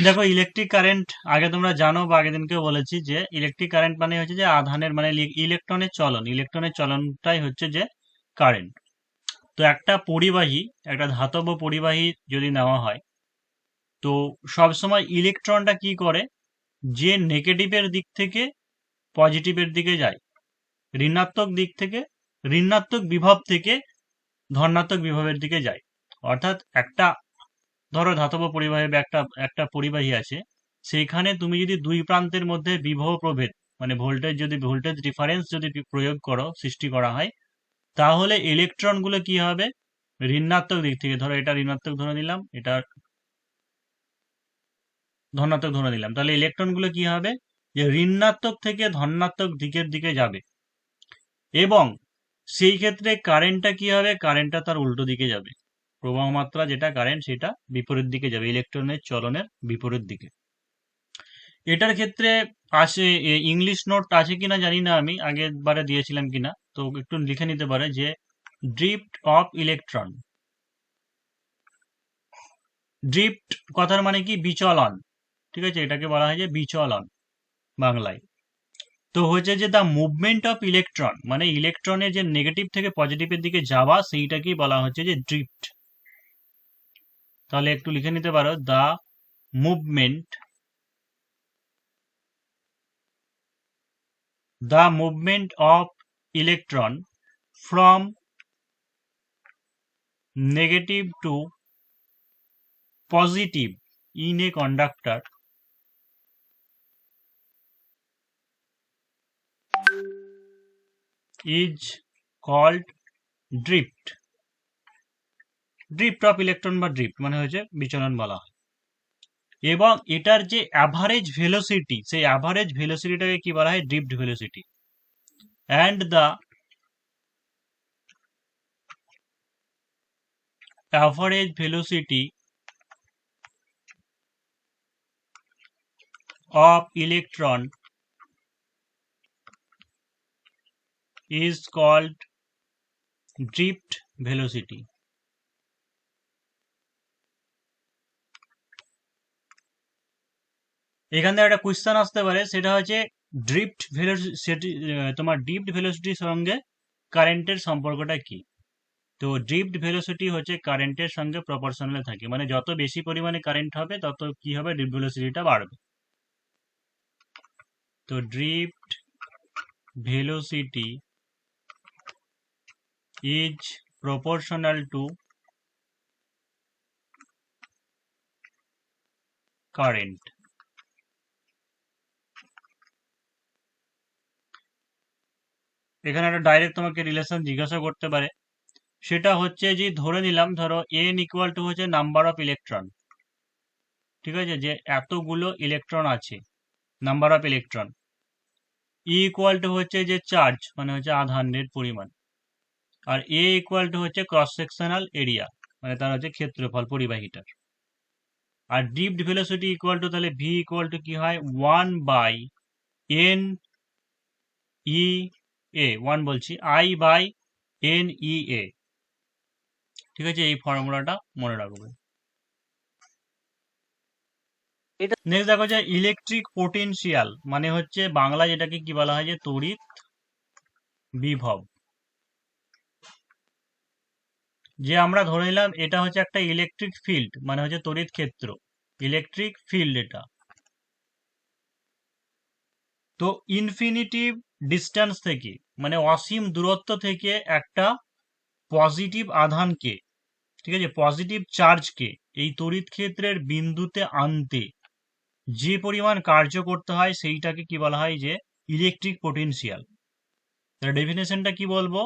দেখো, electric current আগে তোমরা জানো বা আগের দিনকেও বলেছি যে ইলেকট্রিক কারেন্ট মানে হচ্ছে যে আধানের মানে ইলেকট্রনের চলনটাই হচ্ছে যে কারেন্ট। তো একটা পরিবাহী, একটা ধাতব পরিবাহী যদি নেওয়া হয়, তো সবসময় ইলেকট্রনটা কি করে, যে নেগেটিভের দিক থেকে পজিটিভের দিকে যায়, ঋণাত্মক দিক থেকে ঋণাত্মক বিভব থেকে ধনাত্মক বিভবের দিকে যায়। অর্থাৎ একটা, ধরো ধাতব পরিবাহী বা একটা একটা পরিবাহী আছে, সেইখানে তুমি যদি দুই প্রান্তের মধ্যে বিভব প্রভেদ মানে ভোল্টেজ ডিফারেন্স যদি প্রয়োগ করো, সৃষ্টি করা হয়, তাহলে ইলেকট্রনগুলো কি হবে, ঋণাত্মক দিক থেকে, ধরো এটা ঋণাত্মক ধরে নিলাম, এটা ধনাত্মক ধরে নিলাম, তাহলে ইলেকট্রনগুলো কি হবে, যে ঋণাত্মক থেকে ধনাত্মক দিকের দিকে যাবে। এবং সেই ক্ষেত্রে কারেন্টটা কি হবে, কারেন্টটা তার উল্টো দিকে যাবে। প্রবাহ মাত্রা যেটা কারেন্ট, সেটা বিপরীত দিকে যাবে, ইলেকট্রনের চলনের বিপরীত দিকে। এটার ক্ষেত্রে আসে, ইংলিশ নোট আছে কিনা জানি না, আমি আগের বারে দিয়েছিলাম কিনা, তো একটু লিখে নিতে পারে যে ড্রিফট অফ ইলেকট্রন। ড্রিফট কথার মানে কি, বিচলন। ঠিক আছে, এটাকে বলা হয় যে বিচলন বাংলায়। তো হচ্ছে যে দ্য মুভমেন্ট অফ ইলেকট্রন, মানে ইলেকট্রনের যে নেগেটিভ থেকে পজিটিভের দিকে যাওয়া, সেইটাকেই বলা হচ্ছে যে ড্রিফট। তাহলে একটু লিখে নিতে পারো, the movement of electron from negative to positive in a conductor is called drift. Drift of electron বা ড্রিফট মানে হচ্ছে বিচলন বলা হয়। এবং এটার যে অ্যাভারেজ ভেলোসিটি, সেই অ্যাভারেজ ভেলোসিটিটাকে কি বলা হয়, drift velocity. And the average velocity of electron is called drift velocity. এখান থেকে একটা কোয়েশ্চেন আসতে পারে, সেটা হচ্ছে ড্রিফট ভেলোসিটি, তোমার ড্রিফট ভেলোসিটির সঙ্গে কারেন্টের সম্পর্কটা কি। তো ড্রিফট ভেলোসিটি হচ্ছে কারেন্টের সঙ্গে প্রপোর্শনাল থাকে, মানে যত বেশি পরিমাণে কারেন্ট হবে তত কি হবে, ড্রিফট ভেলোসিটিটা বাড়বে। তো drift velocity is proportional to current. এখানে একটা ডাইরেক্ট তোমাকে রিলেশন জিজ্ঞাসা করতে পারে, সেটা হচ্ছে যে ধরে নিলাম, ধরো এন ইকুয়াল টু হচ্ছে নাম্বার অফ ইলেকট্রন। ঠিক আছে, যে এতগুলো ইলেকট্রন আছে, number of electron. E equal to হচ্ছে যে চার্জ, মানে হচ্ছে আধানের পরিমাণ। আর এ ইকুয়াল টু হচ্ছে ক্রস সেকশনাল এরিয়া, মানে তার হচ্ছে ক্ষেত্রফল পরিবাহীটার। আর ড্রিফট ভেলোসিটি ইকুয়াল টু, তাহলে ভি ইকুয়াল টু কি হয়, 1/n/e/i/n/e/a। ঠিক আছে, এই ফর্মুলাটা মনে রাখবে। এটা নেক্সট দেখো যে ইলেকট্রিক পোটেনশিয়াল, মানে হচ্ছে বাংলায় যেটাকে কি বলা হয়, যে তড়িৎ বিভব। যে আমরা ধরে নিলাম এটা হচ্ছে একটা ইলেকট্রিক ফিল্ড, মানে হচ্ছে তড়িৎ ক্ষেত্র, ইলেকট্রিক ফিল্ড এটা। তো ইনফিনিটিভ ডিস্টেন্স থেকে, মানে অসীম দূরত্ব থেকে একটা পজিটিভ আধানকে, ঠিক আছে, পজিটিভ চার্জকে এই তড়িৎ ক্ষেত্রের বিন্দুতে আনতে যে পরিমাণ কার্য করতে হয়, সেইটাকে কি বলা হয়, যে ইলেকট্রিক পোটেনশিয়াল। তার ডেফিনেশনটা কি বলবো,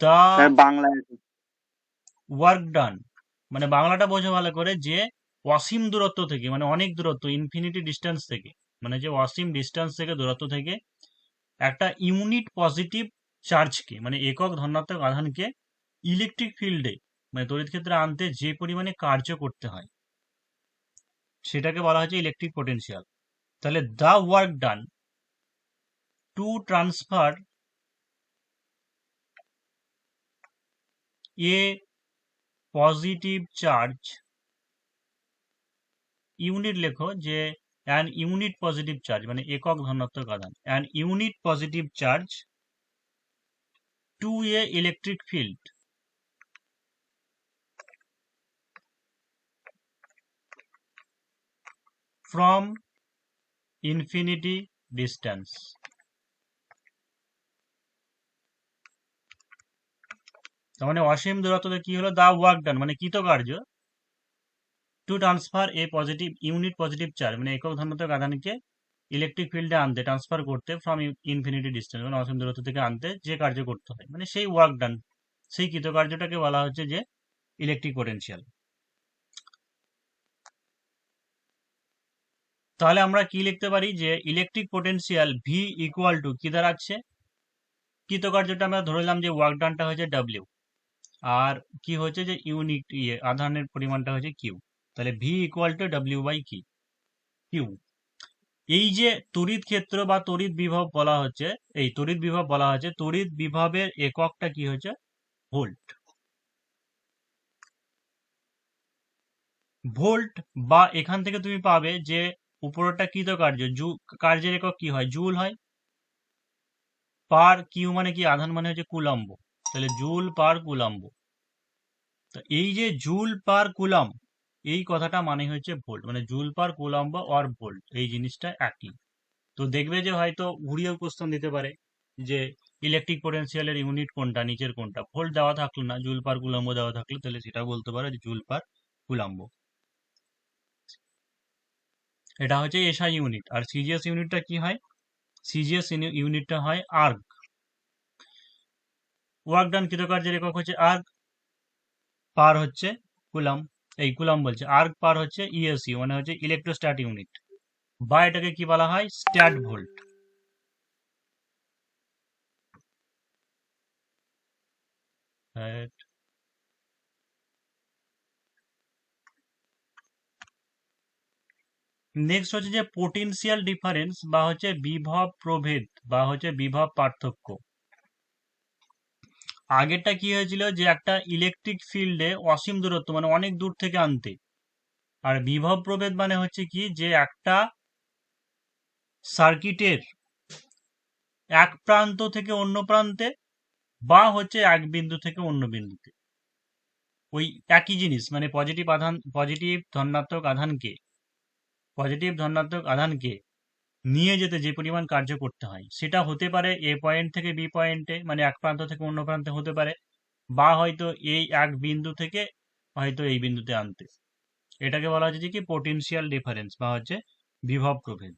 দা স্যার বাংলায় আছে। ওয়ার্ক ডান, মানে বাংলাটা বোঝো ভালো করে, যে অসীম দূরত্ব থেকে, মানে অনেক দূরত্ব, ইনফিনিটি ডিস্টেন্স থেকে, মানে যে অসীম ডিস্টেন্স থেকে, দূরত্ব থেকে একটা ইউনিট পজিটিভ চার্জকে, মানে একক ধনাত্মক আধানকে ইলেকট্রিক ফিল্ডে, মানে তড়িৎ ক্ষেত্রে আনতে যে পরিমাণে কার্য করতে হয়, সেটাকে বলা হচ্ছে ইলেকট্রিক পোটেনশিয়াল। তাহলে the work done to transfer a positive charge unit লেখো যে অ্যান ইউনিট পজিটিভ চার্জ মানে একক ধনাত্মক আধান, an unit positive charge to a electric field from infinity distance. তার মানে অসীম দূরত্বতে কি হলো, দা ওয়ার্ক ডান মানে কৃতকার্য to transfer a positive unit positive charge মানে একক ধনাত্মক আধানকে ইলেকট্রিক ফিল্ডে আনতে, ট্রান্সফার করতে ফ্রম ইনফিনিটি ডিস্টেন্স মানে অসীম দূরত্ব থেকে আনতে যে কার্য করতে হয় মানে সেই ওয়ার্ক ডান, সেই কৃতকার্যটাকে বলা হচ্ছে যে ইলেকট্রিক পোটেনশিয়াল। তাহলে আমরা কি লিখতে পারি যে electric potential V equal two কি দাঁড়াচ্ছে, কৃতকার্যটা আমরা ধরে নিলাম যে ওয়ার্ক ডানটা হচ্ছে ডাব্লিউ, আর কি হচ্ছে যে ইউনিট আধানের পরিমাণটা হচ্ছে কিউ, তাহলে V equal to W by কি কিউ। এই যে তড়িৎ ক্ষেত্র বা তড়িৎ বিভব বলা হচ্ছে, এই তড়িৎ বিভব বলা হচ্ছে, তড়িৎ বিভবের এককটা কি হচ্ছে ভোল্ট। ভোল্ট বা এখান থেকে তুমি পাবে যে উপরটা কৃতকার্য, কার্যের একক কি হয়, জুল হয়, পার কিউ মানে কি আধান মানে হচ্ছে কুলম্ব, তাহলে জুল পার কুলম্ব। তো এই যে জুল পার কুলম্ব এই কথাটা মানে হচ্ছে ভোল্ট, মানে joule per coulomb or volt এই জিনিসটা একই। তো দেখবে যে হয়তো ঘুরিয়েও কোশ্চেন দিতে পারে যে ইলেকট্রিক পোটেনশিয়ালের ইউনিট কোনটা, নিচের কোনটা, ভোল্ট দেওয়া থাকলো না, জুল পার কুলম্ব দেওয়া থাকলো, তাহলে সেটা বলতে পারো যে জুল পার কুলম্ব। এটা হচ্ছে এসআই ইউনিট। আর সিজিএস ইউনিটটা কি হয়, সিজিএস ইউনিটটা হয় আর্গ। ওয়ার্ক ডান কৃতকার্যের একক হচ্ছে আর্গ, পার হচ্ছে কুলাম, এই কুলাম বলছে, আর্গ পার হচ্ছে ইএসইউ মানে হচ্ছে ইলেকট্রোস্ট্যাট ইউনিট, বা এটাকে কি বলা হয় স্ট্যাট ভোল্ট। নেক্সট হচ্ছে যে পোটেনশিয়াল ডিফারেন্স বা হচ্ছে বিভব প্রভেদ বা হচ্ছে বিভব পার্থক্য। আগেরটা কি হয়েছিল যে একটা ইলেকট্রিক ফিল্ডে অসীম দূরত্ব মানে অনেক দূর থেকে আনতে, আর বিভব প্রভেদ মানে হচ্ছে কি যে একটা সার্কিটের এক প্রান্ত থেকে অন্য প্রান্তে বা হচ্ছে এক বিন্দু থেকে অন্য বিন্দুতে ওই একই জিনিস মানে পজিটিভ ধনাত্মক আধানকে নিয়ে যেতে যে পরিমাণ কার্য করতে হয় সেটা হতে পারে এ পয়েন্ট থেকে বি পয়েন্টে মানে এক প্রান্ত থেকে অন্য প্রান্তে হতে পারে, বা হয়তো এই এক বিন্দু থেকে হয়তো এই বিন্দুতে আনতে। এটাকে বলা হচ্ছে কি পোটেনশিয়াল ডিফারেন্স বা হচ্ছে বিভব প্রভেদ।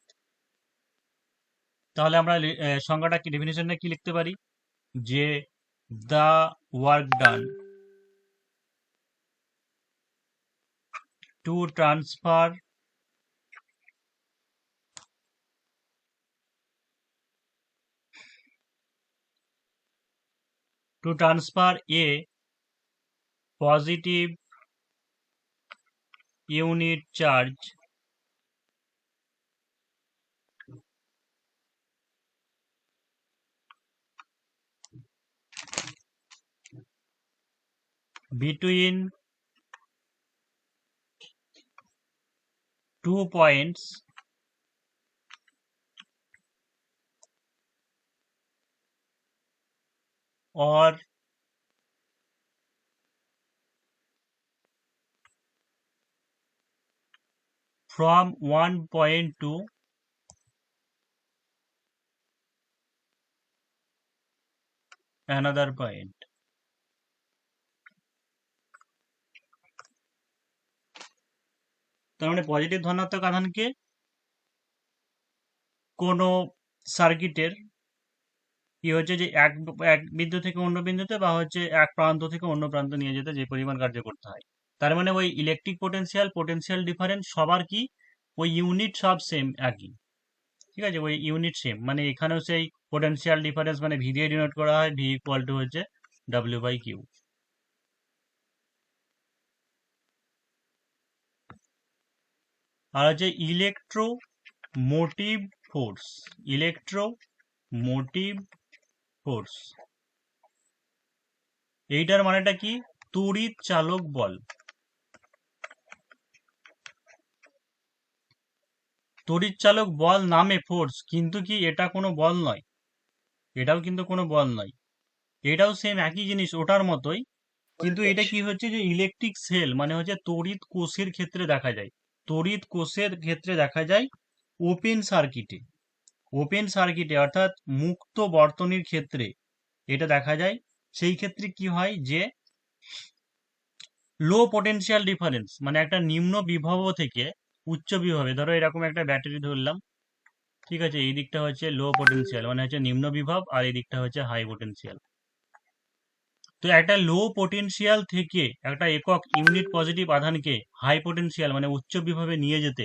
তাহলে আমরা সংজ্ঞাটা কি, ডেফিনিশনটা কি লিখতে পারি যে the work done to transfer a positive unit charge between 2 points or from one point to another point. তার মানে পজিটিভ ধনাত্মক আধানকে কোনো সার্কিটের কি হচ্ছে যে এক এক বিন্দু থেকে অন্য বিন্দুতে বা হচ্ছে এক প্রান্ত থেকে অন্য প্রান্ত নিয়ে যেতে যে পরিমাণ কার্য করতে হয়, তার মানে ওই ইলেকট্রিক পোটেনশিয়াল ডিফারেন্স সবার কি ওই ইউনিট সব সেম একই, ঠিক আছে, ওই ইউনিট সেম মানে এখানেও সেই পোটেনশিয়াল ডিফারেন্স মানে ভি দিয়ে ডিনোট করা হয়, ভি ইকুয়াল টু হচ্ছে ডাব্লিউ বাই কিউ। আর হচ্ছে ইলেকট্রোমোটিভ ফোর্স, এইটার মানেটা কি তড়িৎ চালক বল। তড়িৎচালক বল নামে ফোর্স, কিন্তু কি এটা কোনো বল নয়, এটাও কিন্তু কোনো বল নয়, এটাও সেম একই জিনিস ওটার মতোই, কিন্তু এটা কি হচ্ছে যে ইলেকট্রিক সেল মানে হচ্ছে তড়িৎ কোষের ক্ষেত্রে দেখা যায়, তড়িৎ কোষের ক্ষেত্রে দেখা যায় ওপেন সার্কিটে, ওপেন সার্কিটে অর্থাৎ মুক্ত বর্তনীর ক্ষেত্রে এটা দেখা যায়। সেই ক্ষেত্রে কি হয় যে লো পোটেনশিয়াল ডিফারেন্স মানে একটা নিম্ন বিভব থেকে উচ্চ বিভবে, ধরো এরকম একটা ব্যাটারি ধরলাম, ঠিক আছে, এই দিকটা হচ্ছে লো পোটেনশিয়াল মানে হচ্ছে নিম্ন বিভব, আর এই দিকটা হচ্ছে হাই পোটেনশিয়াল। তো একটা লো পোটেনশিয়াল থেকে একটা একক ইউনিট পজিটিভ আধানকে হাই পোটেনশিয়াল মানে উচ্চ বিভবে নিয়ে যেতে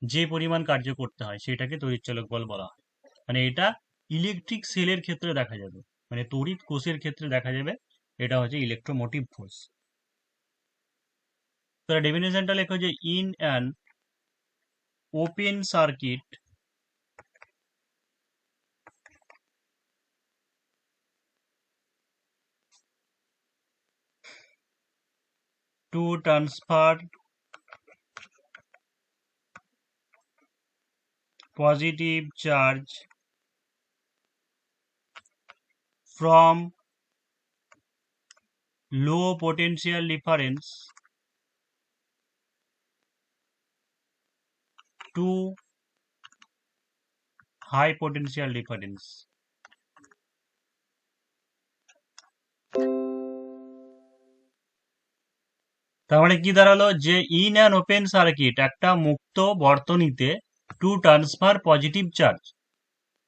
যে পরিমাণ কার্য করতে হয় সেটাকে তড়িৎচালক বল বলা হয়। মানে এটা ইলেকট্রিক সেলের ক্ষেত্রে দেখা যাবে, মানে তড়িৎ কোষের ক্ষেত্রে দেখা যাবে, এটা হচ্ছে ইলেকট্রোমোটিভ ফোর্স। তো ডেফিনেশনটা লেখা যে in an open circuit to transfer positive charge from low potential difference to high potential difference. তার মানে কি দাঁড়ালো যে ইন অ্যান ওপেন সার্কিট একটা মুক্ত বর্তনীতে টু ট্রান্সফার পজিটিভ চার্জ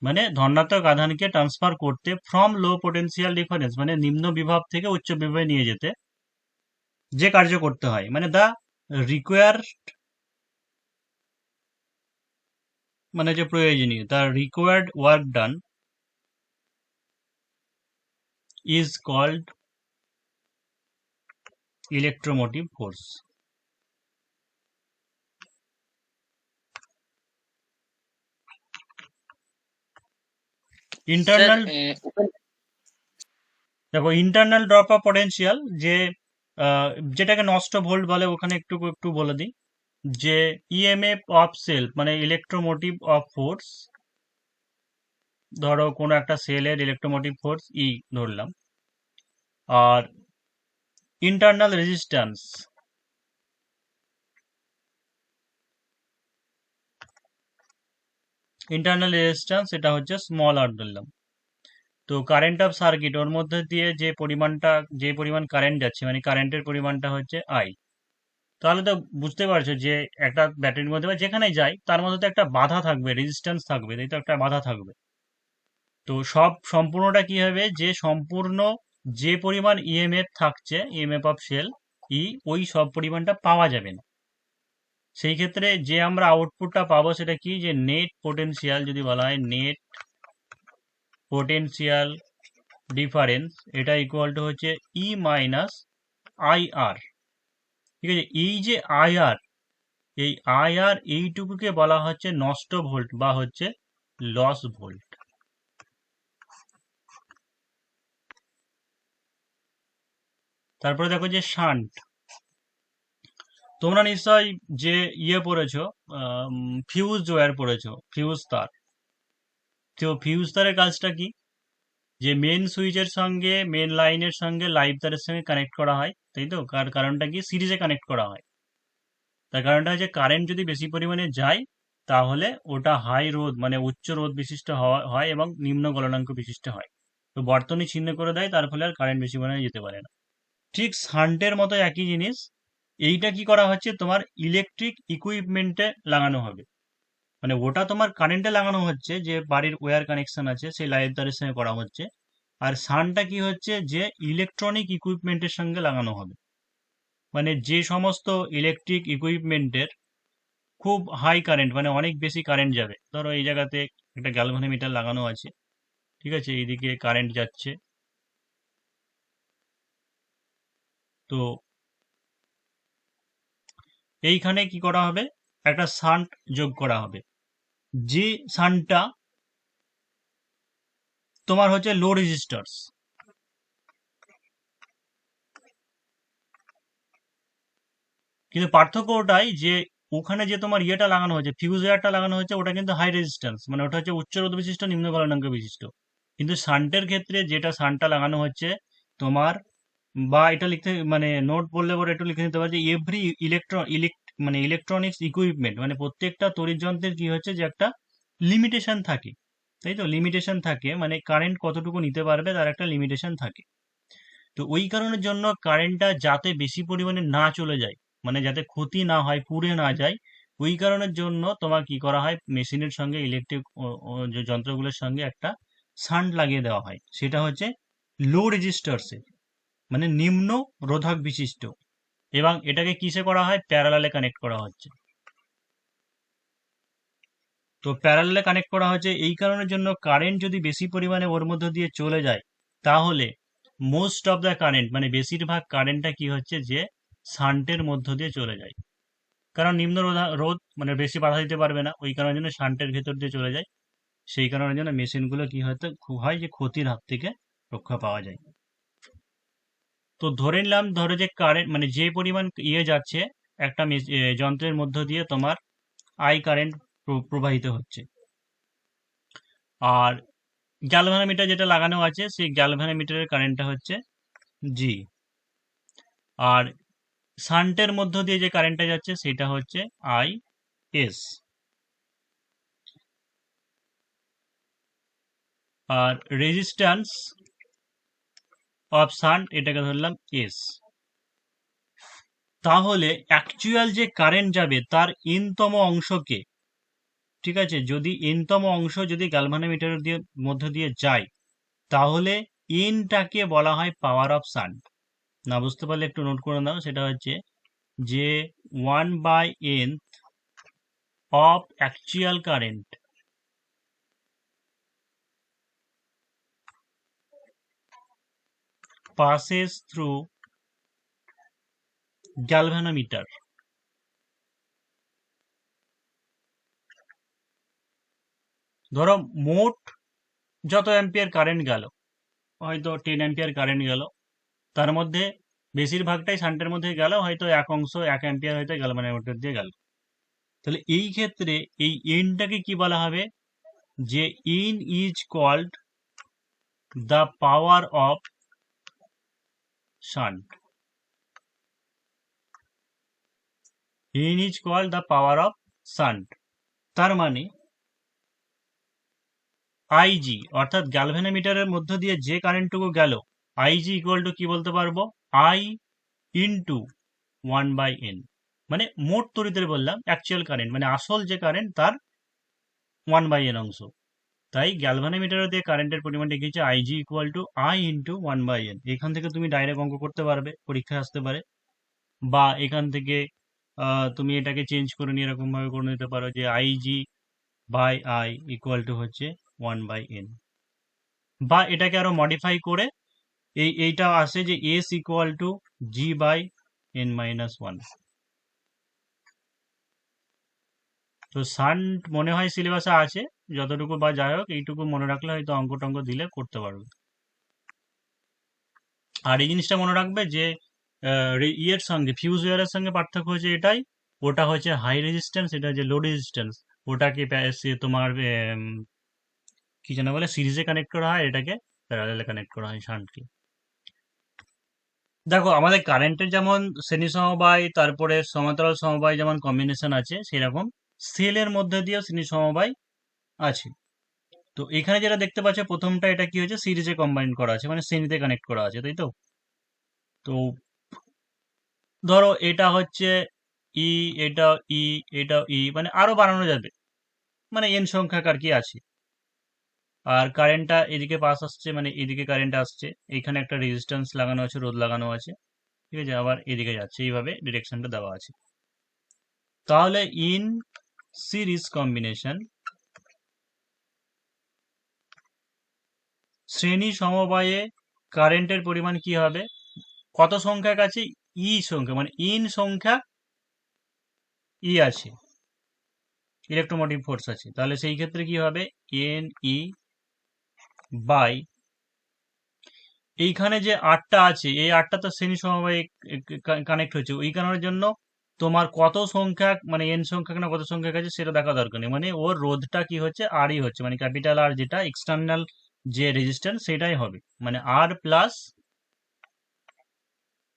মানে ধনাত্মক আধানকে ট্রান্সফার করতে ফ্রম লো পোটেনশিয়াল ডিফারেন্স মানে নিম্ন বিভব থেকে উচ্চ বিভবে নিয়ে যেতে যে কার্য করতে হয়, মানে দা রিকোয়ার মানে যে প্রয়োজনীয়, the required work done is called electromotive force. Sir internal open দেখো ইন্টারনাল ড্রপ অফ পটেনশিয়াল যে যেটাকে নষ্ট ভোল্ট বলে, ওখানে একটু একটু বলে দিই যে ইএমএফ অফ সেল মানে ইলেকট্রোমোটিভ অফ ফোর্স, ধরো কোনো একটা সেলের ইলেকট্রোমোটিভ ফোর্স ই ধরলাম, আর ইন্টারনাল রেজিস্ট্যান্স এটা হচ্ছে স্মল আর ধরলাম। তো কারেন্ট অফ সার্কিট ওর মধ্যে দিয়ে যে পরিমাণ কারেন্ট যাচ্ছে মানে কারেন্টের পরিমাণটা হচ্ছে আই। তাহলে তো বুঝতে পারছো যে একটা ব্যাটারির মধ্যে বা যেখানেই যাই তার মধ্যে তো একটা বাধা থাকবে, রেজিস্ট্যান্স থাকবে, তাই তো, একটা বাধা থাকবে। তো সম্পূর্ণটা কি হবে যে সম্পূর্ণ যে পরিমাণ ইএমএফ থাকছে, ইএমএফ অফ সেল ই, ওই সব পরিমাণটা পাওয়া যাবে না। সেই ক্ষেত্রে যে আমরা আউটপুটটা পাবো সেটা কি, যে নেট পোটেনশিয়াল যদি বলা হয় নেট পোটেনশিয়াল ডিফারেন্স, এটা ইকুয়াল টু হচ্ছে ই মাইনাস আই আর। ঠিক আছে, এই যে আই আর, এই আই আর এইটুকুকে বলা হচ্ছে নষ্ট ভোল্ট বা হচ্ছে লস ভোল্ট। তারপরে দেখো যে শান্ট, তোমরা নিশ্চয় যে ইয়ে পড়েছো, ফিউজ ওয়্যার পড়েছো, ফিউজ তার। তো ফিউজ তারের কাজটা কি, যে মেন সুইচের সঙ্গে মেন লাইনের সঙ্গে লাইভ তারের সঙ্গে কানেক্ট করা হয়, তাই তো, কারণটা কি সিরিজে কানেক্ট করা হয়। তার কারণটা হচ্ছে কারেন্ট যদি বেশি পরিমাণে যায় তাহলে ওটা হাই রোধ মানে উচ্চ রোধ বিশিষ্ট হয় এবং নিম্ন গলনাঙ্ক বিশিষ্ট হয়। তো বর্তনী ছিন্ন করে দেয়, তার ফলে আর কারেন্ট বেশি পরিমাণে যেতে পারে না। ঠিক শান্টের মতো একই জিনিস, এইটা কি করা হচ্ছে তোমার ইলেকট্রিক ইকুইপমেন্টে লাগানো হবে, মানে ওটা তোমার কারেন্টে লাগানো হচ্ছে, যে বাড়ির ওয়্যার কানেকশন আছে সেই লাইভ তারের সঙ্গে করা হচ্ছে, আর শান্টটা কি হচ্ছে যে ইলেকট্রনিক ইকুইপমেন্টের সঙ্গে লাগানো হবে, মানে যে সমস্ত ইলেকট্রিক ইকুইপমেন্টের খুব হাই কারেন্ট মানে অনেক বেশি কারেন্ট যাবে, ধরো এই জায়গাতে একটা গ্যালভানোমিটার লাগানো আছে, ঠিক আছে, এইদিকে কারেন্ট যাচ্ছে, তো এইখানে কি করা হবে, একটা শান্ট যোগ করা হবে, যে শান্টটা তোমার হচ্ছে লো রেজিস্টার্স। কিন্তু পার্থক্য ওটাই যে ওখানে যে তোমার ইয়েটা লাগানো হয়েছে, ফিউজ ওয়্যারটা লাগানো হয়েছে, ওটা কিন্তু হাই রেজিস্ট্যান্স, মানে ওটা হচ্ছে উচ্চ রোধ বিশিষ্ট নিম্ন গলনাঙ্ক বিশিষ্ট। কিন্তু শান্টের ক্ষেত্রে যেটা শান্টটা লাগানো হচ্ছে তোমার, বা এটা লিখতে মানে নোট বললে পরে একটু লিখে নিতে পারো যে এভরি মানে ইলেকট্রনিক্স ইকুইপমেন্ট, মানে প্রত্যেকটা তড়িৎ যন্ত্রের কি হচ্ছে যে একটা লিমিটেশন থাকে, তাই তো? লিমিটেশন থাকে মানে কারেন্ট কতটুকু নিতে পারবে তার একটা লিমিটেশন থাকে। তো ওই কারণের জন্য কারেন্টটা যাতে বেশি পরিমাণে না চলে যায়, মানে যাতে ক্ষতি না হয়, পুড়ে না যায়, ওই কারণের জন্য তোমার কি করা হয়, মেশিনের সঙ্গে ইলেকট্রিক যে যন্ত্রগুলোর সঙ্গে একটা শান্ট লাগিয়ে দেওয়া হয়, সেটা হচ্ছে লো রেজিস্টার্সে, মানে নিম্ন রোধক বিশিষ্ট, এবং এটাকে কিসে করা হয়, প্যারালালে কানেক্ট করা হচ্ছে। তো প্যারালালে কানেক্ট করা হচ্ছে এই কারণের জন্য কারেন্ট যদি বেশি পরিমাণে ওর মধ্যে দিয়ে চলে যায়, তাহলে মোস্ট অফ দ্য কারেন্ট, মানে বেশিরভাগ কারেন্টটা কি হচ্ছে যে শান্টের মধ্য দিয়ে চলে যায়, কারণ নিম্ন রোধ মানে বেশি বাধা দিতে পারবে না, ওই কারণের জন্য শান্টের ভেতর দিয়ে চলে যায়। সেই কারণের জন্য মেশিনগুলো কি হয়তো খুব হয় যে ক্ষতির হাত থেকে রক্ষা পাওয়া যায়। তো ধরে নিলাম, ধরো যে কারেন্ট মানে যে পরিমাণ ইয়ে যাচ্ছে একটা যন্ত্রের মধ্য দিয়ে তোমার আই কারেন্ট প্রবাহিত হচ্ছে, আর গ্যালভানোমিটার যেটা লাগানো আছে সেই গ্যালভানোমিটারের কারেন্টটা হচ্ছে জি, আর শান্টের মধ্য দিয়ে যে কারেন্টটা যাচ্ছে সেটা হচ্ছে আই এস, আর রেজিস্ট্যান্স অফ শান্ট এটাকে ধরলাম এস। তাহলে অ্যাকচুয়াল যে কারেন্ট যাবে তার এনতম অংশকে, ঠিক আছে, যদি এনতম অংশ যদি গ্যালভানোমিটারের মধ্য দিয়ে যায়, তাহলে এনটাকে বলা হয় পাওয়ার অফ শান্ট। না বুঝতে পারলে একটু নোট করে নাও, সেটা হচ্ছে যে 1/n of actual current passes through galvanometer. ধরো মোট যত অ্যাম্পিয়ার কারেন্ট গেল, হয়তো 10 অ্যাম্পিয়ার কারেন্ট গেল, তার মধ্যে বেশিরভাগটাই শান্টের মধ্যে গেল, হয়তো এক অংশ 1 অ্যাম্পিয়ার হয়তো গ্যালভানোমিটার দিয়ে গেল। তাহলে এই ক্ষেত্রে এই এনটাকে কি বলা হবে, যে N is called the power of shunt. N is called the power of shunt, তার মানে আইজি অর্থাৎ গ্যালভানোমিটারের মধ্য দিয়ে যে কারেন্টটুকু গেল, আইজি ইকুয়াল টু কি বলতে পারবো, আই ইন্টু 1/n, মানে মোট তড়িতের বললাম অ্যাকচুয়াল কারেন্ট, মানে আসল যে কারেন্ট তার 1/n অংশ। তাই গ্যালভানোমিটার দিয়ে কারেন্টের পরিমাণ দেখিয়েছে IG equal to I into 1/n। এখান থেকে তুমি ডাইরেক্ট অঙ্ক করতে পারবে, পরীক্ষায় আসতে পারে, বা এখান থেকে তুমি এটাকে চেঞ্জ করে নিয়ে এরকম ভাবে করে নিতে পারো যে I G by I equal to হচ্ছে 1/n, বা এটাকে আরো মডিফাই করে এইটা আসে যে এস ইকুয়াল টু g/n-1। তো শান্ট মনে হয় সিলেবাসে আছে যতটুকু, বা যাই হোক এইটুকু মনে রাখলে হয়তো অঙ্ক টঙ্ক দিলে করতে পারবে। আর এই জিনিসটা মনে রাখবে যে ইয়ের সঙ্গে ফিউজ ওয়্যারের সঙ্গে পার্থক্য হচ্ছে এটাই, ওটা হচ্ছে হাই রেজিস্ট্যান্স, এটা হচ্ছে লো রেজিস্ট্যান্স। ওটাকে তোমার কি যেন বলে সিরিজে কানেক্ট করা হয়, এটাকে প্যারালালে কানেক্ট করা হয় শান্টকে। দেখো আমাদের কারেন্টের যেমন শ্রেণী সমবায়, তারপরে সমান্তরাল সমবায় যেমন কম্বিনেশন আছে, সেরকম সেলের মধ্যে দিয়েও শ্রেণী সমবায় আছে। তো এখানে যেটা দেখতে পাচ্ছ প্রথমটা, এটা কি হয়েছে, সিরিজে কম্বাইন করা আছে, মানে শ্রেণীতে কানেক্ট করা আছে, তাই তো? তো ধরো এটা হচ্ছে ই, এটা ই, এটা ই, মানে আরো বাড়ানো যাবে, মানে এন সংখ্যক আর কি আছে। আর কারেন্টটা এদিকে পাস আসছে, মানে এদিকে কারেন্ট আসছে, এখানে একটা রেজিস্ট্যান্স লাগানো আছে, রোধ লাগানো আছে, ঠিক আছে, আবার এদিকে যাচ্ছে, এইভাবে ডিরেকশনটা দেওয়া আছে। তাহলে ইন সিরিজ কম্বিনেশন শ্রেণী সমবায়ে কারেন্টের পরিমাণ কি হবে, কত সংখ্যক আছে, ই সংখ্যা, মানে ইন সংখ্যা ই আছে, ইলেকট্রোমোটিভ ফোর্স আছে, তাহলে সেই ক্ষেত্রে কি হবে, এন ই বাই এইখানে যে আটটা আছে, এই আটটা তো শ্রেণী সমবায়ে কানেক্ট হচ্ছে, ওই কারণের জন্য তোমার কত সংখ্যক মানে এন সংখ্যক না কত সংখ্যক আছে সেটা দেখা দরকার নেই, মানে ওর রোধটা কি হচ্ছে আরই হচ্ছে, মানে ক্যাপিটাল আর যেটা এক্সটার্নাল যে রেজিস্ট্যান্স সেটাই হবে, মানে আর প্লাস।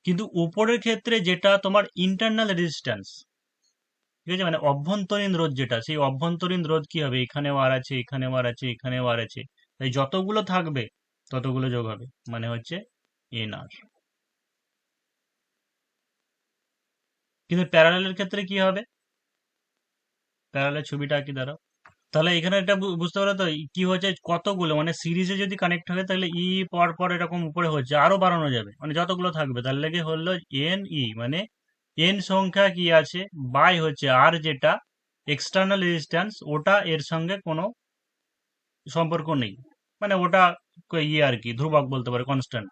কিন্তু উপরের ক্ষেত্রে যেটা তোমার ইন্টারনাল রেজিস্ট্যান্স, ঠিক আছে, মানে অভ্যন্তরীণ রোধ যেটা, সেই অভ্যন্তরীণ রোধ কি হবে, এখানেও আর আছে, এখানেও আর আছে, এখানেও আর আছে, তাই যতগুলো থাকবে ততগুলো যোগ হবে, মানে হচ্ছে এন আর। কিন্তু প্যারালালের ক্ষেত্রে কি হবে, প্যারালালের ছবিটা কি দাঁড়াও, তাহলে এখানে এটা বুঝতে পারো তো কি হচ্ছে, কতগুলো মানে সিরিজে যদি কানেক্ট হবে তাহলে ই পর পর এরকম উপরে হচ্ছে, আরো বাড়ানো যাবে, মানে যতগুলো থাকবে তার লেগে হলো এন ই, মানে এন সংখ্যা কি আছে বাই হচ্ছে আর যেটা এক্সটার্নাল রেজিস্ট্যান্স, ওটা এর সঙ্গে কোনো সম্পর্ক নেই, মানে ওটা ইয়ে আর কি ধ্রুবক বলতে পারে, কনস্ট্যান্ট।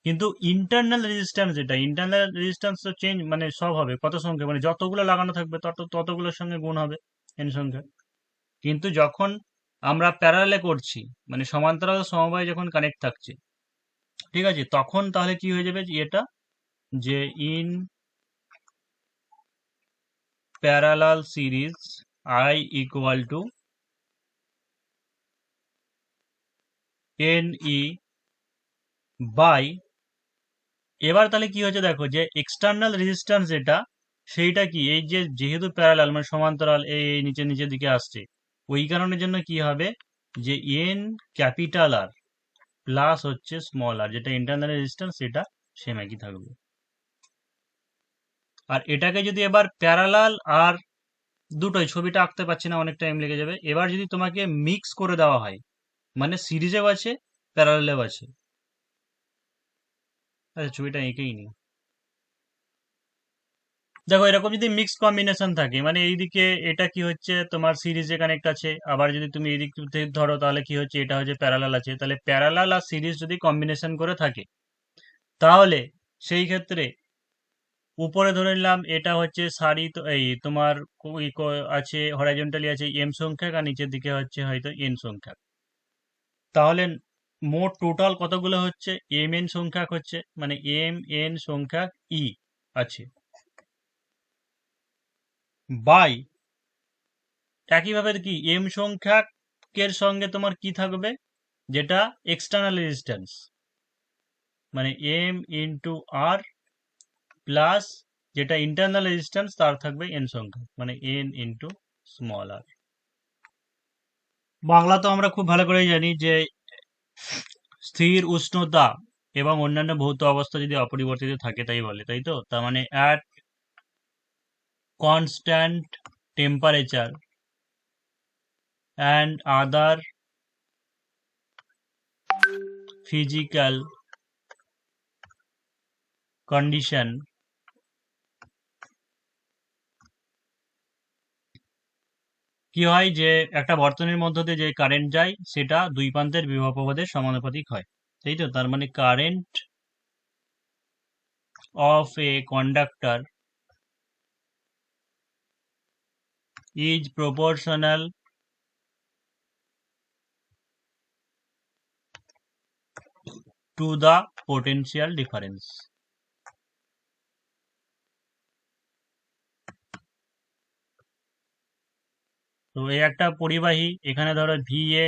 কিন্তু ইন্টারনাল রেজিস্ট্যান্স যেটা, ইন্টারনাল রেজিস্ট্যান্স তো চেঞ্জ, মানে সব হবে কত সংখ্যা, মানে যতগুলো লাগানো থাকবে ততগুলোর সঙ্গে গুণ হবে এন সংখ্যা। কিন্তু যখন আমরা প্যারালালে করছি, মানে সমান্তরাল সমবায় যখন কানেক্ট থাকছে, ঠিক আছে, তখন তাহলে কি হয়ে যাবে যে এটা, যে in parallel series I equal to N E by, এবার তাহলে কি হচ্ছে দেখো, যে এক্সটার্নাল রেজিস্ট্যান্স যেটা, সেইটা কি এই যে যেহেতু প্যারালাল মানে সমান্তরাল এই নিচের নিচের দিকে আসছে, ওই কারণের জন্য কি হবে, যে এন ক্যাপিটাল আর প্লাস হচ্ছে স্মল আর, যেটা ইন্টারনাল রেজিস্ট্যান্স সেটা সেম একই থাকবে। আর এটাকে যদি এবার প্যারালাল আর দুটোই, ছবিটা আঁকতে পারছি না অনেক টাইম লেগে যাবে, এবার যদি তোমাকে মিক্স করে দেওয়া হয়, মানে সিরিজেও আছে প্যারালালেও আছে, আচ্ছা ছবিটা এঁকেই নি, দেখো এরকম যদি মিক্স কম্বিনেশন থাকে, মানে এইদিকে এটা কি হচ্ছে তোমার সিরিজে কানেক্ট আছে, আবার যদি তুমি এদিক থেকে ধরো তাহলে কি হচ্ছে এটা হচ্ছে প্যারালাল আছে, তাহলে প্যারালাল আর সিরিজ যদি কম্বিনেশন করে থাকে, তাহলে সেই ক্ষেত্রে উপরে ধরে নিলাম এটা হচ্ছে সারি, তো এই তোমার আছে হরাইজন্টালি আছে এম সংখ্যক, আর নিচের দিকে হচ্ছে হয়তো এন সংখ্যক, তাহলে মোট টোটাল কতগুলো হচ্ছে এম এন সংখ্যক হচ্ছে, মানে এম এন সংখ্যক ই আছে, বাই একইভাবে কি এম সংখ্যকের সঙ্গে তোমার কি থাকবে, যেটা এক্সটার্নাল রেজিস্ট্যান্স, মানে এম ইন্টু আর প্লাস যেটা ইন্টারনাল রেজিস্ট্যান্স তার থাকবে এন সংখ্যা, মানে এন ইন্টু স্মল আর। বাংলা তো আমরা খুব ভালো করেই জানি যে স্থির উষ্ণতা এবং অন্যান্য ভৌত অবস্থা যদি অপরিবর্তিত থাকে তাই বলে, তাই তো, তার মানে at constant temperature and other physical condition কি হয়, যে একটা বর্তনীর মধ্য দিয়ে যে কারেন্ট যায় সেটা দুই প্রান্তের বিভব প্রবাদের সমানুপাতিক হয়, তাই তো, তার মানে current of a conductor is proportional to the potential difference. তো এই একটা পরিবাহী, এখানে ধরো ভি এ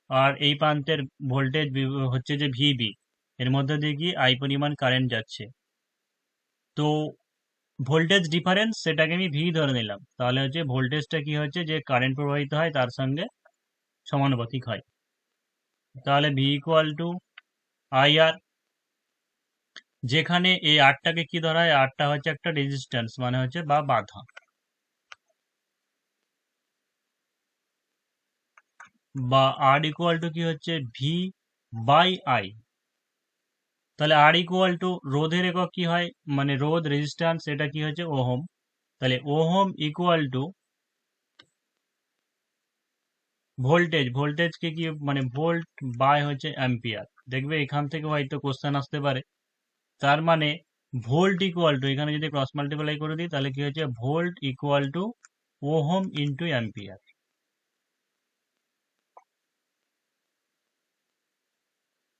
আর এই প্রান্তের ভোল্টেজ হচ্ছে যে ভিবি, এর মধ্যে দিয়ে কি আই পরিমাণ কারেন্ট যাচ্ছে, তো ভোল্টেজ ডিফারেন্স সেটাকে আমি ভি ধরে নিলাম, তাহলে হচ্ছে ভোল্টেজটা কি হচ্ছে যে কারেন্ট প্রবাহিত হয় তার সঙ্গে সমানুপাতিক হয়, তাহলে ভি ইকুয়াল টু আই আর, যেখানে এই আরটাকে কি ধরা হয়, আরটা হচ্ছে একটা রেজিস্ট্যান্স মানে হচ্ছে বা বাধা, বা আর ইকুয়াল টু কি হচ্ছে ভি বাই আই, তাহলে আর ইকুয়াল টু রোধের একক কি হয়, মানে রোধ রেজিস্ট্যান্স এটা কি হচ্ছে ওহম, তাহলে ওহম ইকুয়াল টু ভোল্টেজ, ভোল্টেজকে কি মানে ভোল্ট বাই হচ্ছে অ্যাম্পিয়ার, দেখবে এখান থেকে হয়তো কোশ্চেন আসতে পারে, তার মানে ভোল্ট ইকুয়াল টু এখানে যদি ক্রস মাল্টিপ্লাই করে দিই তাহলে কি হচ্ছে volt equal to ohm into ampere,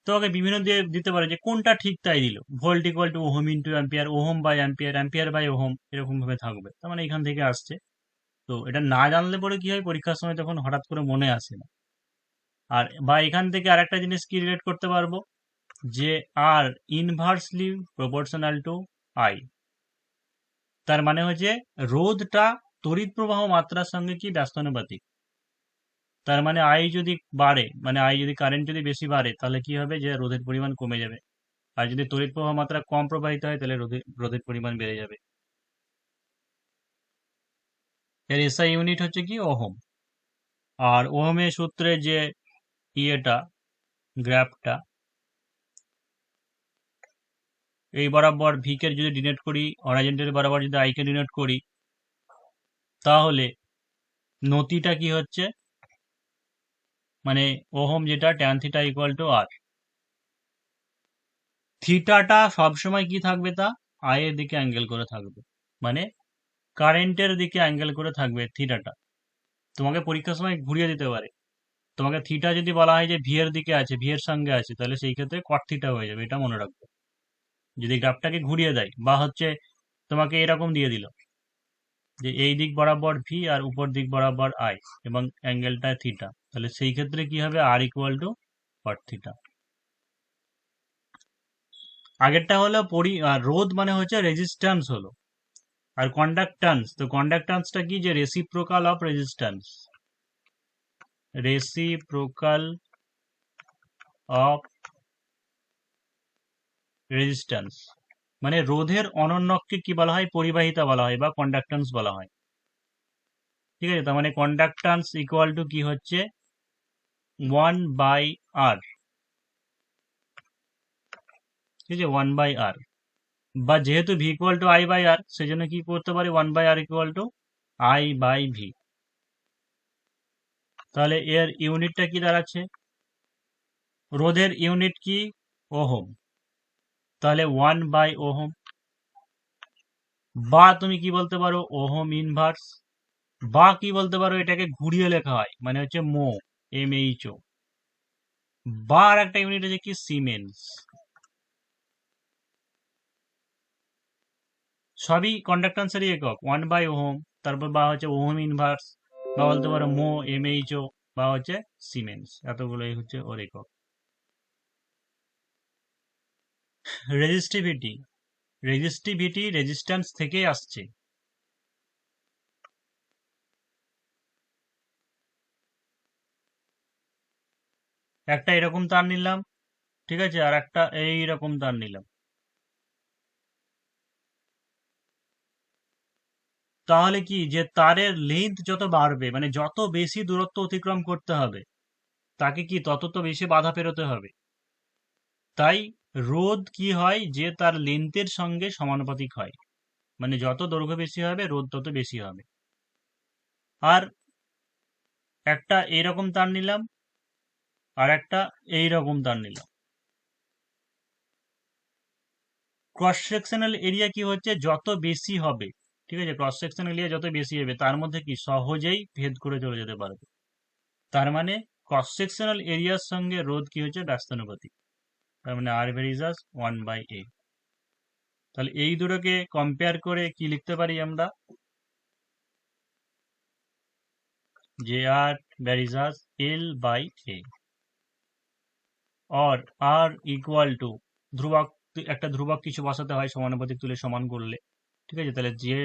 তোমাকে বিভিন্ন দিয়ে দিতে পারে যে কোনটা ঠিক তাই দিল, volt equal to ohm into ampere, ohm by ampere, ampere by ohm, এরকম ভাবে থাকবে। তার মানে এখান থেকে আসছে। তো এটা না জানলে পরে কি হয়, পরীক্ষার সময় তখন হঠাৎ করে মনে আসে না। আর বা এখান থেকে আরেকটা জিনিস কি রিলেট করতে পারবো, যে আর ইনভার্সলি প্রপোর্শনাল টু আই। তার মানে হচ্ছে রোধটা তড়িৎ প্রবাহ মাত্রার সঙ্গে কি ব্যস্তানুপাতিক। তার মানে আই যদি বাড়ে, মানে আই যদি কারেন্ট যদি বেশি বাড়ে, তাহলে কি হবে, যে রোধের পরিমাণ কমে যাবে। আর যদি তড়িৎ প্রবাহ মাত্রা কম প্রবাহিত হয়, তাহলে রোধের পরিমাণ বেড়ে যাবে। এর এসআই ইউনিট হচ্ছে কি ওহম। আর ওহমের সূত্রে যে ইয়েটা, গ্রাফটা, এই বরাবর ভি কে যদি ডিনোট করি, হরাইজন্টাল বরাবর যদি আই কে ডিনোট করি, তাহলে নতিটা কি হচ্ছে, মানে ওহম যেটা ট্যান থিটা ইকুয়াল টু আর। থিটাটা সবসময় কি থাকবে, তা আই এর দিকে অ্যাঙ্গেল করে থাকবে, মানে কারেন্টের দিকে অ্যাঙ্গেল করে থাকবে থিটাটা। তোমাকে পরীক্ষার সময় ঘুরিয়ে দিতে পারে, তোমাকে থিটা যদি বলা হয় যে ভি এর দিকে আছে, ভি এর সঙ্গে আছে, তাহলে সেই ক্ষেত্রে কট থিটা হয়ে যাবে, এটা মনে রাখবে। যদি গ্রাফটাকে ঘুরিয়ে দেয়, বা হচ্ছে তোমাকে এরকম দিয়ে দিল যে এই দিক বরাবর ভি আর উপর দিক বরাবর আই এবং অ্যাঙ্গেলটা থিটা, তাহলে সেই ক্ষেত্রে কি হবে, আর ইকুয়াল টু কট থিটা। আগেরটা হলো রোধ মানে হচ্ছে রেজিস্ট্যান্স হলো, আর কন্ডাক্ট্যান্স, তো কন্ডাক্ট্যান্সটা কি, যে reciprocal of resistance, reciprocal of resistance, মানে রোধের অনন্যককে কি বলা হয়, পরিবাহিতা বলা হয় বা কন্ডাক্ট্যান্স বলা হয়। ঠিক আছে, তার মানে কন্ডাক্ট্যান্স ইকুয়াল টু কি হচ্ছে, 1/r, ঠিক আছে, 1/r, বা যেহেতু V equal to I by R, সেজন্য কি করতে পারি, 1/r equal to I by V. তাহলে এর ইউনিটটা কি দাঁড়াচ্ছে, রোধের ইউনিট কি, ওহম, তাহলে 1/ওহম। বা তুমি কি বলতে পারো, ওহম ইনভার্স, বা কি বলতে পারো, এটাকে ঘুরিয়ে লেখা হয়, মানে হচ্ছে মো, MHO, বা আর একটা ইউনিট আছে কি, সিমেন্স। সবই কন্ডাক্ট্যান্সেরই একক, 1/ওহম, তারপর বা হচ্ছে ওহম ইনভার্স, বা বলতে পারো মো, MHO, বা হচ্ছে সিমেন্স, এতগুলোই হচ্ছে ওর একক। রেজিস্টিভিটি, রেজিস্ট্যান্স থেকে আসছে। একটা এরকম তার নিলাম, ঠিক আছে, আর একটা এইরকম তার নিলাম। তাহলে কি, যে তারের লেন্থ যত বাড়বে, মানে যত বেশি দূরত্ব অতিক্রম করতে হবে, তাকে কি তত তো বেশি বাধা পেরোতে হবে। তাই রোধ কি হয়, যে তার লেন্থের সঙ্গে সমানুপাতিক হয়, মানে যত দৈর্ঘ্য বেশি হবে, রোধ তত বেশি হবে। আর একটা এইরকম তার নিলাম, আর একটা এইরকম তার নিলাম। ক্রস সেকশনাল এরিয়া কি হচ্ছে, যত বেশি হবে, ঠিক আছে, ক্রস সেকশনাল এরিয়া যত বেশি হবে, তার মধ্যে কি সহজেই ভেদ করে চলে যেতে পারবে। তার মানে ক্রস সেকশনাল এরিয়ার সঙ্গে রোধ কি হচ্ছে, ব্যস্তানুপাতিক। তার মানে আর ভেরিজাস 1/a। তাহলে এই দুটোকে কম্পেয়ার করে কি লিখতে পারি আমরা, যে R varies as L/a, or R equal to ধ্রুবক, একটা ধ্রুবক কিছু বসাতে হয় সমানুপাতিক তুলে সমান করলে, ঠিক আছে, তাহলে যে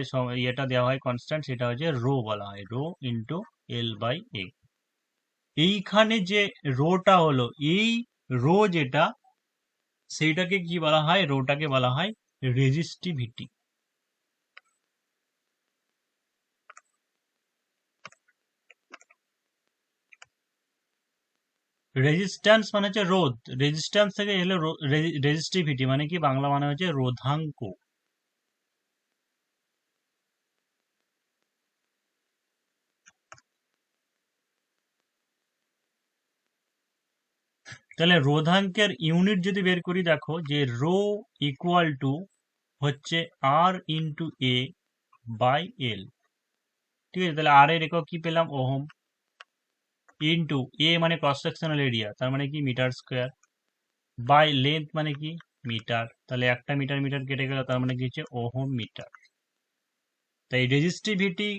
ইয়েটা দেওয়া হয় কনস্ট্যান্ট, সেটা হচ্ছে রো বলা হয়, রো ইন্টু L/a। এইখানে যে রোটা হলো, এই রো যেটা, সেইটাকে কি বলা হয়, রোটাকে বলা হয় রেজিস্টিভিটি। রেজিস্ট্যান্স মানে হচ্ছে রোধ, রেজিস্ট্যান্স থেকে এলো রেজিস্টিভিটি, মানে কি বাংলা মানে হচ্ছে রোধাঙ্ক। তাহলে রোধাঙ্কের ইউনিট যদি বের করি, দেখো যে রো ইকুয়াল টু হচ্ছে আর ইন্টু এ বাই এল, ঠিক আছে, তাহলে আর এর একক কি পেলাম, ওহম, ইন্টু এ মানে ক্রস সেকশনাল এরিয়া, তার মানে কি মিটার স্কোয়ার, বাই লেন্থ মানে কি মিটার, তাহলে একটা মিটার মিটার কেটে গেল, তার মানে কি হচ্ছে ওহম মিটার। তাই রেজিস্টিভিটি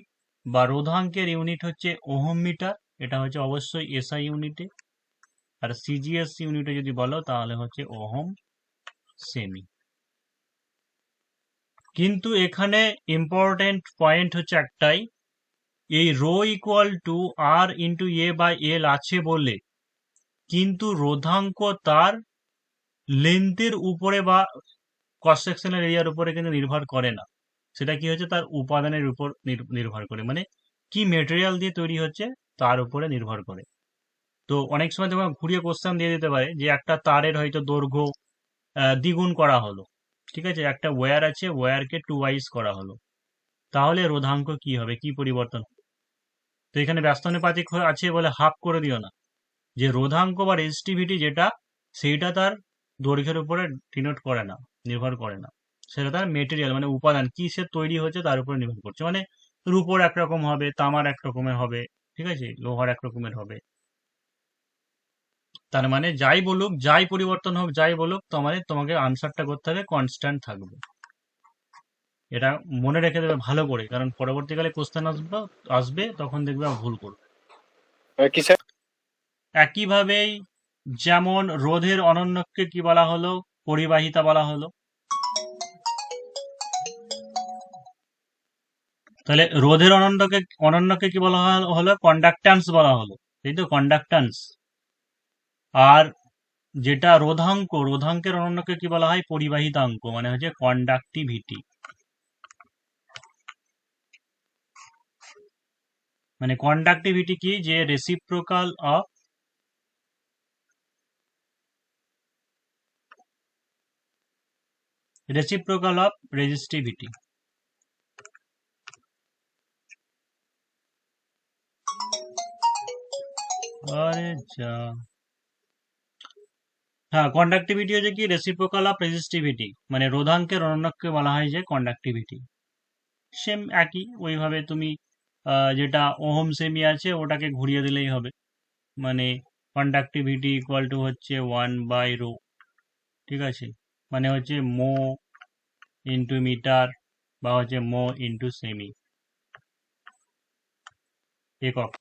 বা রোধাঙ্কের ইউনিট হচ্ছে ওহম মিটার, এটা হচ্ছে অবশ্যই এসআই ইউনিটে। আর সিজিএস ইউনিটে যদি বলো তাহলে হচ্ছে ওহম সেমি। কিন্তু এখানে ইম্পর্টেন্ট পয়েন্ট হচ্ছে একটাই, এই rho equal to R into A by L আছে বলে কিন্তু রোধাঙ্ক তার লেন্থের উপরে বা ক্রস সেকশনের এরিয়ার উপরে কিন্তু নির্ভর করে না, সেটা কি হচ্ছে তার উপাদানের উপর নির্ভর করে, মানে কি মেটেরিয়াল দিয়ে তৈরি হচ্ছে তার উপরে নির্ভর করে। তো অনেক সময় তোমার ঘুরিয়ে কোশ্চেন দিয়ে দিতে পারে যে একটা তারের হয়তো দৈর্ঘ্য দ্বিগুণ করা হলো, ঠিক আছে, একটা ওয়্যার আছে, ওয়্যারকে 2x করা হলো, তাহলে রোধাঙ্ক কি হবে, কি পরিবর্তন হবে? তো এখানে ব্যস্তানুপাতিক আছে বলে হাফ করে দিও না, যে রোধাঙ্ক বা রেজিস্টিভিটি যেটা, সেইটা তার দৈর্ঘ্যের উপরে ডিনোট করে না, নির্ভর করে না, সেটা তার মেটেরিয়াল মানে উপাদান কি সে তৈরি হচ্ছে তার উপরে নির্ভর করছে। মানে রূপোর একরকম হবে, তামার একরকমের হবে, ঠিক আছে, লোহার একরকমের হবে। তার মানে যাই বলুক, যাই পরিবর্তন হোক, যাই বলুক, তোমাকে আনসারটা করতে হবে কনস্ট্যান্ট থাকবে। এটা মনে রেখে দেবে ভালো করে, কারণ পরবর্তীকালে কোশ্চেন আসবে তখন দেখবে ভুল করবে। কি স্যার? একইভাবেই যেমন রোধের অনন্যকে কি বলা হলো, পরিবাহিতা বলা হলো। তাহলে রোধের অনন্যকে কি বলা হলো, কন্ডাক্ট্যান্স বলা হলো, তাই তো, কন্ডাক্ট্যান্স। আর যেটা রোধাঙ্কের অনন্যকে কি বলা হয়, পরিবাহিতাঙ্ক, মানে হচ্ছে কন্ডাক্টিভিটি। মানে কন্ডাক্টিভিটি কি, যে রেসিপ্রোকাল অফ রেজিস্টিভিটি। আরে যা, হ্যাঁ, কন্ডাক্টিভিটি হচ্ছে কি রেসিপ্রোকাল অফ রেজিস্টিভিটি, মানে রোধাঙ্কের অনন্যকে বলা হয় যে কন্ডাক্টিভিটি। সেম একই ওইভাবে তুমি যেটা ওহম সেমি আছে ওটাকে ঘুরিয়ে দিলেই হবে, মানে কন্ডাক্টিভিটি ইকুয়াল টু হচ্ছে 1/ρ, ঠিক আছে, মানে হচ্ছে মো ইন্টু মিটার বা হচ্ছে মো ইন্টু সেমি একক।